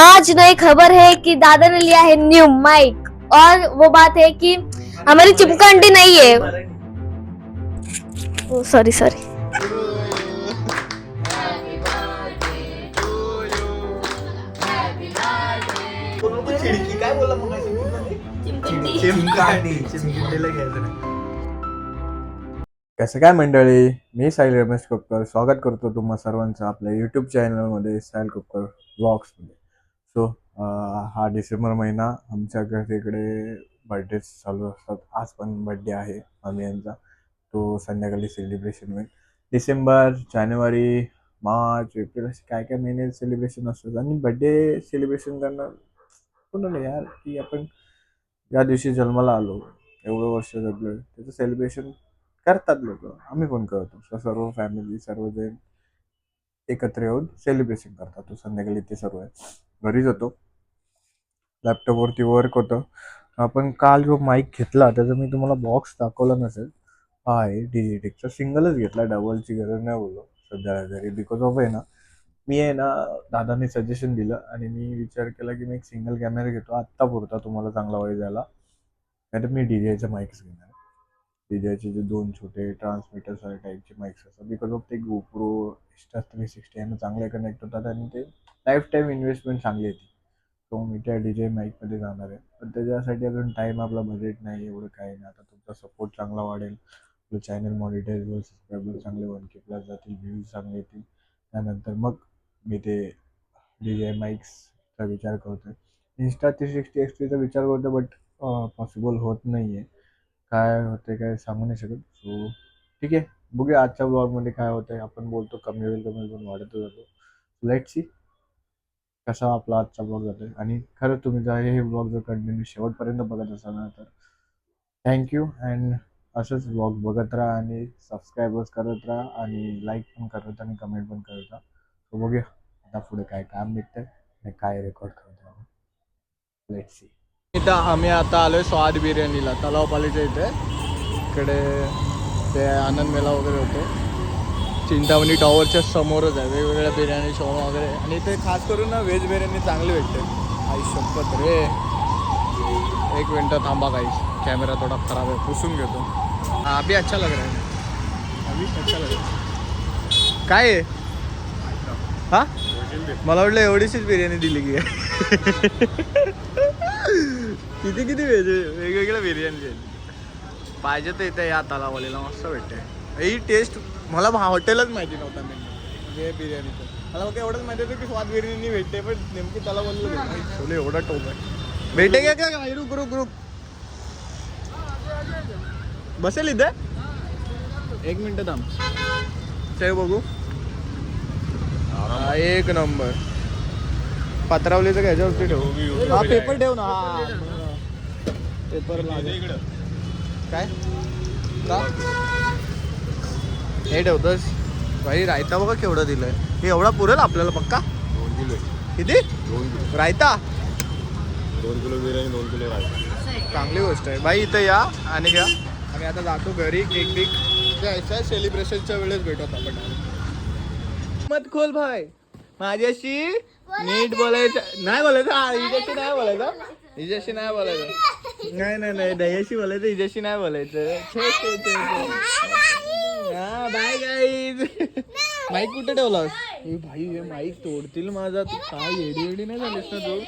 आज नई खबर है कि दादा ने लिया है न्यू माइक और वो बात है कि हमारी चिपकंडी नहीं है। Sorry sorry. काय बोलला मग कसं काय मंडळी, मी साहिल रमेश कोपकर स्वागत करतो तुम्हा सर्वांचं आपल्या यूट्यूब चॅनलमध्ये साहिल कोपकर व्लॉग्समध्ये. सो हा डिसेंबर महिना आमच्या घरीकडे बर्थडे चालू असतात. आज पण बर्थडे आहे आम्ही यांचा, तो संध्याकाळी सेलिब्रेशन होईल. डिसेंबर, जानेवारी, मार्च, एप्रिल असे काय काय महिने सेलिब्रेशन असतात आणि बर्थडे सेलिब्रेशन करणं कोण नाही यार, की आपण या दिवशी जन्माला आलो, एवढं वर्ष जगलो, त्याचं सेलिब्रेशन करतात लोक, आम्ही पण करतो. सर्व फॅमिली सर्वजण एकत्र येऊन सेलिब्रेशन करतात. तो संध्याकाळी ते सर्व घरी जातो. लॅपटॉपवरती वर्क होतं. आपण काल जो माईक घेतला त्याचा मी तुम्हाला बॉक्स दाखवला नसेल, हा आहे डिजिटेकचा. सिंगलच घेतला, डबलची गरज नाही बोललो सध्या घरी. बिकॉज ऑफ आहे ना, मी आहे ना, दादाने सजेशन दिलं आणि मी विचार केला की मी एक सिंगल कॅमेरा घेतो आत्ता पुरता, तुम्हाला चांगला वय द्यायला. नाही तर मी डीजेचे माईक्स घेणार. डीजेचे जे दोन छोटे ट्रान्समीटर सारे टाईपचे माईक्स असतात, बिकॉज ऑफ ते गोप्रो एक्स्ट्रा 360 यांना चांगले कनेक्ट होतात आणि ते लाईफ टाईम इन्व्हेस्टमेंट चांगली येते. तो मी त्या डीजे माईकमध्ये जाणार आहे, पण त्याच्यासाठी अजून टाईम, आपला बजेट नाही एवढं काही नाही. आता तुमचा सपोर्ट चांगला वाढेल, आपलं चॅनल मॉनिटाईजवर सबस्क्रायबर चांगले 1K+ जातील, व्ह्यूज चांगले येतील, त्यानंतर मग मी ते डीजे माईक्सचा विचार करतो आहे. इंस्टा 360 XTचा विचार करतो, बट पॉसिबल होत नाही आहे. काय होते काय सांगू नाही शकत. सो ठीक आहे, बघूया आजच्या ब्लॉगमध्ये काय होतं आहे. आपण बोलतो कमी होईल पण वाढत जातो. लेट सी कसा आपला आजचा ब्लॉग जातो आहे. आणि खरंच तुम्ही जर हे ब्लॉग जर कंटिन्यू शेवटपर्यंत बघत असाल ना, तर थँक्यू. अँड असंच ब्लॉग बघत राहा आणि सबस्क्रायबर्स करत राहा आणि लाईक पण करत आणि कमेंट पण करत राहा. सो बघूया आता पुढे काय काम निघतंय आणि काय रेकॉर्ड करतो आपण. Let see. इथं आम्ही आता आलोय स्वाद बिर्याणीला, तलावपालीच्या इथे. इकडे ते आनंद मेला वगैरे होतो, चिंतामणी टॉवरच्या समोरच आहे. वेगवेगळ्या बिर्याणी शॉप वगैरे, आणि इथे खास करून ना व्हेज बिर्याणी चांगली भेटते. आई शपथ रे. एक मिनटं थांबा काहीच, कॅमेरा थोडा खराब आहे, पुसून घेतो. हा अभी अच्छा लग रहा है, अभी अच्छा लग रहा है. काय आहे हा, मला वाटलं एवढीशीच बिर्याणी दिली की किती किती वेगवेगळ्या बिर्याणी आहेत. पाहिजे तर इथे या तलावालीला मस्त भेटते. ही टेस्ट मला हॉटेलच माहिती नव्हता म्हणजे बिर्याणीचं. मला फक्त एवढंच माहिती होतं की स्वाद बिर्याणी भेटते, पण नेमकी तलावालीला छोले एवढा टोप आहे. भेटे का काय? रुक रुक रुक, बसेल इथे एक मिनटं थांब. ठेव बघू. हा एक नंबर. पत्रावलीचं घ्यायच्यावरती ठेव. हा पेपर ठेव ना. हा पेपर काय का हे ठेवतोस भाई? रायता बघा केवढं दिलंय. हे एवढा पुरेल आपल्याला पक्का? 2 किलो. किती? 2 kilo raita? 2 kilo biryani, 2 kilo raita. चांगली गोष्ट आहे भाई. इथं या आणि घ्या. आम्ही आता जातो घरी. केक बिक द्यायचं आहे, सेलिब्रेशनच्या वेळेस भेटत आपण. मत खोल भाई, माझ्याशी नीट बोलायचं नाही. बोलायचं हिच्याशी नाही बोलायचं, हिच्याशी नाही बोलायचं. नाही नाही नाही, दह्याशी बोलायचं, हिच्याशी नाही बोलायचं. हा बाय गाईज. माईक कुठे ठेवलास? हे भाई, हे माईक तोडतील माझा. तू काय येडी येडी नाही झालीस ना तू?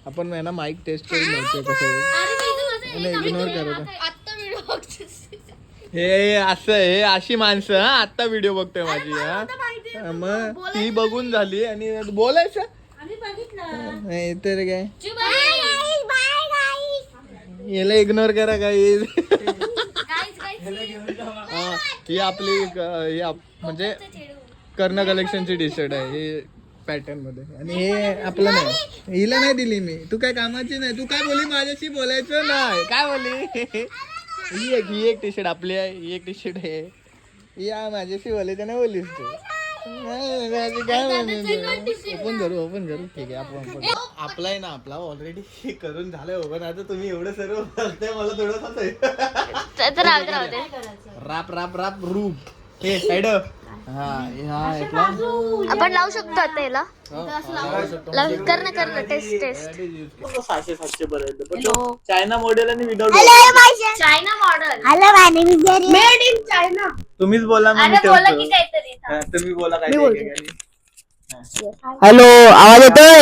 आपण आहे ना माईक टेस्ट करून नव्हतं कसं नाही, इग्नोर करायचं. हे असं, हे अशी माणसं हा आत्ता व्हिडिओ बघतोय माझी. हा मग ती बघून झाली आणि बोलायचं नाही तर काय. याला इग्नोर करा काही. ही आपली म्हणजे कर्ण कलेक्शनची टी शर्ट आहे, हे पॅटर्न मध्ये. आणि हे आपलं नाही, हिला नाही दिली मी. तू काय कामाची नाही. तू काय बोलली? माझ्याशी बोलायचं नाही काय बोलली? ही एक टी शर्ट आपली आहे, ही एक टी शर्ट आहे. या माझ्याशी बोलायचं नाही बोललीस तू. ओपन करू ठीक आहे. आपण आपला आहे ना, आपला ऑलरेडी करून झालंय ओपन. आता तुम्ही एवढं सर्व बोलताय, मला थोडं राप राप राप रूप. हे साईड आपण लावू शकतो आता याला. कर ना टेस्ट. 600-700 पर्यंत पण तो चायना मॉडेल आणि without China model. Hello my name is made in China. तुम्हीच बोला ना, मी अरे बोला ठेवतो. की काहीतरी. तुम्ही बोला काय. हॅलो आवाज येतोय.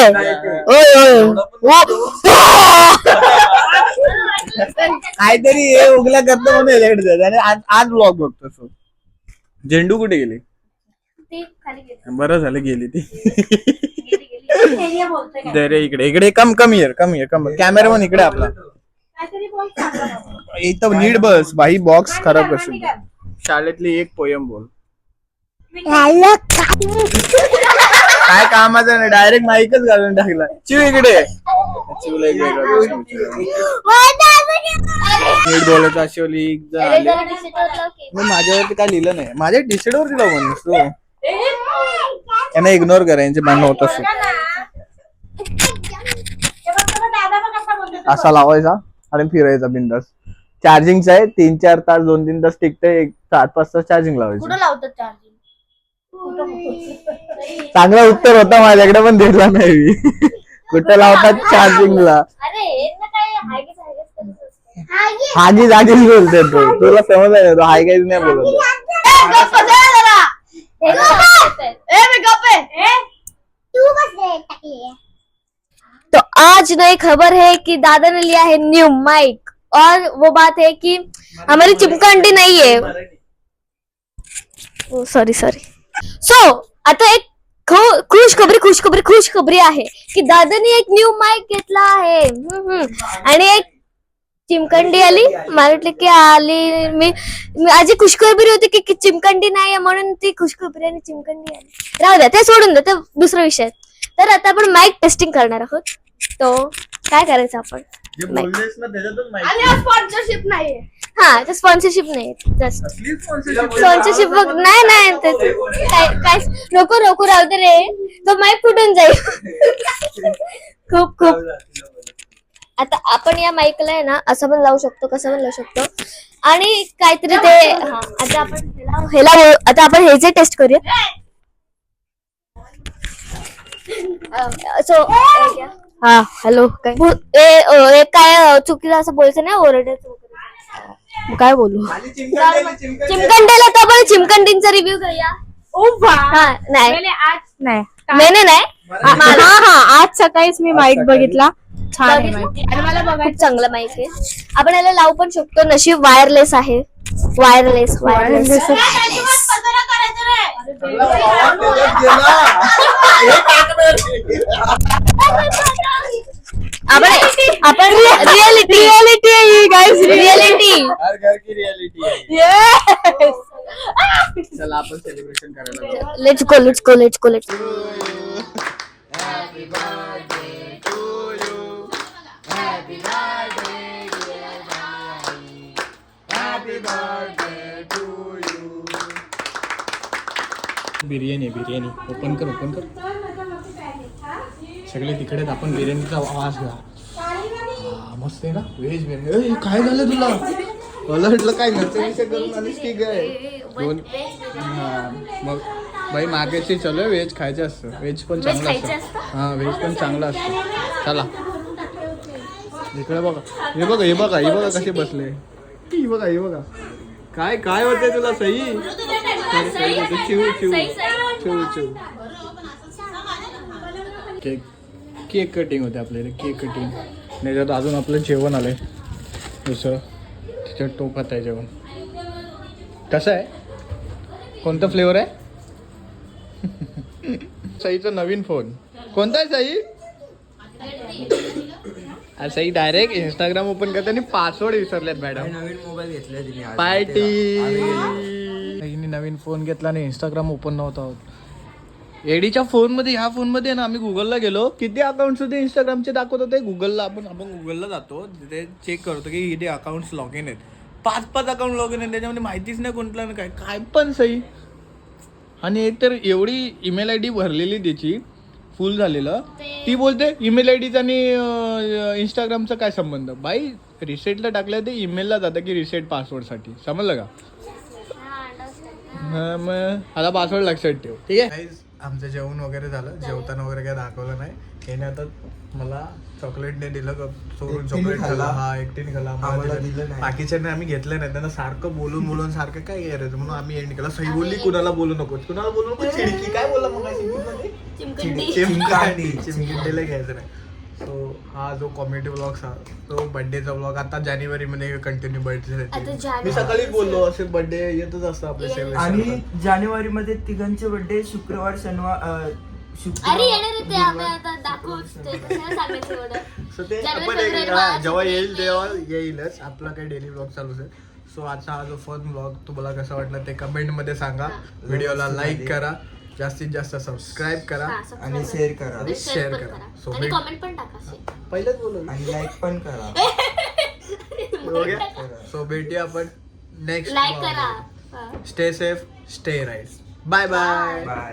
काहीतरी हे उगला करतो म्हणून याच्याकडे जायचं. आणि आज ब्लॉग बघतो. सो झेंडू कुठे गेली? ती खाली गेली. बरं झालं गेली ती. बोलतोय दे रे इकडे कम कॅमेरामन इकडे आपला. इथं नीट बस बाई, बॉक्स खराब करशील. शाळेतली एक पोयम बोल. हॅलो काय कामाचं नाही, डायरेक्ट माईकच घालून टाकला. चिव इकडे. चिवला एक वेगळा नीट बोलायचं. अशी मी माझ्यावरती काय लिहिलं नाही. माझ्या टी-शर्ट वरती लावून म्हणूस यांना इग्नोर करा, यांचे भांडण होत असत. असा लावायचा आणि फिरायचा बिंदास. चार्जिंगचा आहे, 3-4 तास 2-3 तास टिकते. 4-5 तास चार्जिंग लावायचं. कुठं लावतात चार्जिंग? चांगला उत्तर होता माझ्याकडे, पण दिला नाही. कुठं लावतात चार्जिंगला? अरे काय हागीच बोलते तू. तुला समज आहे तो हाय काहीच नाही बोलत. तो आज नई खबर है कि दादा ने लिया है न्यू माइक, और वो बात है कि हमारी चिमकांडी नहीं है. सॉरी. सो आता एक खुशखबरी आहे की दादाने एक न्यू माइक घेतला आहे. आणि एक चिमकंडी आली. मला वाटलं की आली. मी आजी खुशखबरी होती की चिमकंडी नाही म्हणून ती खुशखबरी आणि चिमकंडी आली. राहू द्या, ते सोडून द्या, ते दुसरा विषय. तर आता आपण माइक टेस्टिंग करणार आहोत. तो काय करायचं आपण? स्पॉन्सरशिप नाही. हा, ते स्पॉन्सरशिप नाही. जस्ट स्पॉन्सरशिप नाही काय नको राहू दे रे. तो माईक फुटून जाईल. खूप आता आपण या माईकला आहे ना असं पण लावू शकतो, कसं पण लावू शकतो. आणि काहीतरी ते आता आपण हे जे टेस्ट करूया. सो हा हॅलो काय चुकीला असं बोलायचं नाही, ओरडायचं. काय बोलू? चिमकंडीला तर आपण चिमकंडींचा रिव्ह्यू घेऊया. आज सकाळीच मी माईक बघितला. छान आहे माईक आणि मला खूप चांगला माईक आहे. आपण याला लावू पण शकतो. नशीब वायरलेस आहे. वायरलेस आपण रियालिटी आहे ही गाइस. रियालिटी. चला आपण सेलिब्रेशन करायला. Let's go. बिर्याणी ओपन कर. सगळे तिकडेच. आपण बिर्याणीचा आवाज घ्या. मस्त आहे ना व्हेज बिर्याणी. काय झालं तुला? मला म्हटलं काय नचविषय करून आलीस की काय? मग बाई मागायची चलो व्हेज खायचं असतं. व्हेज पण चांगलं असतं. हा, व्हेज पण चांगलं असतं. चला इकडे बघा. हे बघा कसे बसले. हे बघा काय होतंय तुला? सई चिव केक कटिंग होते आपल्याला. केक कटिंग त्याच्यात अजून आपलं जेवण आलंय दुसरं. त्याच्यात टोपात आहे जेवण. कसं आहे? कोणता फ्लेवर आहे? सईचा नवीन फोन कोणता आहे Sai? Sai direct Instagram open करते आणि पासवर्ड विसरल्यात मॅडम. नवीन मोबाईल घेतला पार्टी. नवीन फोन घेतला आणि इंस्टाग्राम ओपन नव्हता होत. एडीच्या फोनमध्ये ह्या फोनमध्ये ना आम्ही गुगलला गेलो. किती अकाउंट्स होते इंस्टाग्रामचे दाखवत होते. गुगलला आपण गुगलला जातो, तिथे चेक करतो की किती अकाउंट्स लॉग इन आहेत. 5 अकाउंट लॉग इन आहेत. त्याच्यामध्ये माहितीच नाही कोणत्या काय पण सही. आणि एक तर एवढी ईमेल आय डी भरलेली त्याची फुल झालेलं. ती बोलते ईमेल आय डीचा आणि इंस्टाग्रामचा काय संबंध? बाई रिसेटला टाकलं ते ईमेलला जातं की रिसेट पासवर्डसाठी. समजलं का? मग आता पासवर्ड लक्षात ठेव, ठीक आहे. आमचं जेवण वगैरे झालं. जेवताना वगैरे काय दाखवलं नाही. याने आता मला चॉकलेटने दिलं का चोरून चॉकलेट खाल्ला. हा एकटीने खाल्ला, मला दिलं नाही. बाकीच्यांनी आम्ही घेतलं नाही. त्यांना सारखं बोलून बोलून सारखं काय करायचं म्हणून आम्ही एंड केला. सही बोलली कुणाला बोलू नको, कुणाला बोलू नको. चिडकी काय बोलला मग चिमकिंडीला घ्यायचं नाही. सो हा जो कॉमेडी ब्लॉग तो बर्थडेचा ब्लॉग आता जानेवारी मध्ये कंटिन्यू बर्थडे. मी सकाळीच बोललो असे बर्थडे येतच असतं आपले सेलिब्रेशन. आणि जानेवारी मध्ये तिघांचे बर्थडे शुक्रवार शनिवार अरे येणार आहे ते आम्ही आता दाखवूच ते कशाला सांगायचं एवढं. सो ते जानेवारी, आपण फेब्रुवारी, मार्च, जेव्हा येईल तेव्हा येईलच. आपला काही डेली ब्लॉग चालूच आहे. सो आजचा हा जो फन ब्लॉग तुम्हाला कसा वाटला ते कमेंट मध्ये सांगा. व्हिडिओला लाईक करा, जास्तीत जास्त सबस्क्राईब करा आणि शेअर करा आणि शेअर करा. सो आणि कमेंट पण टाका. पहिलेच बोलू. आणि लाईक पण करा. सो भेटूया आपण नेक्स्ट. लाईक करा. Stay safe, stay right. Bye bye. Bye.